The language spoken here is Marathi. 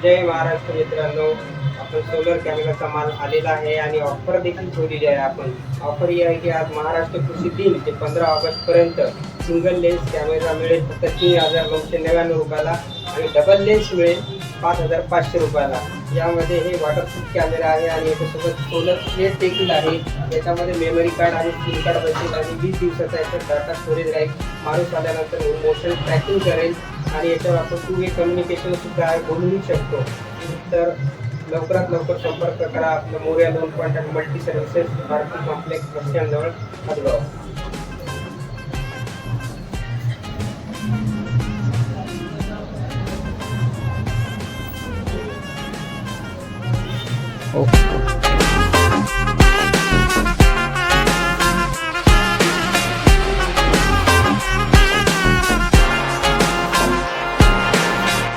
जय महाराष्ट्र मित्रांनो, आपण सोलर कॅमेराचा माल आलेला आहे आणि ऑफर देखील ठेवलेली आहे. आपण ऑफर ही आहे की आज महाराष्ट्र कृषी दिन ते 15 ऑगस्टपर्यंत सिंगल लेन्स कॅमेरा मिळेल फक्त 3,999 रुपयाला आणि डबल लेन्स मिळेल 5,500 रुपयाला. यामध्ये हे वॉटरप्रूफ कॅमेरा आहे आणि याच्यासोबत सोलर प्लेट देखील आहे. याच्यामध्ये मेमरी कार्ड आणि सिम कार्ड बसेल आणि 20 दिवसाचा याचा डाटा स्टोरेज राहील. माणूस आल्यानंतर मोशन ट्रॅकिंग करेल आणि याच्यावर आपण 2 वे कम्युनिकेशन सुद्धा आहे, बोलूही शकतो. तर लवकरात लवकर संपर्क करा. आपलं Morya loan contact multi services Bharati complex bus स्टँडजवळ हदगाव. ओके.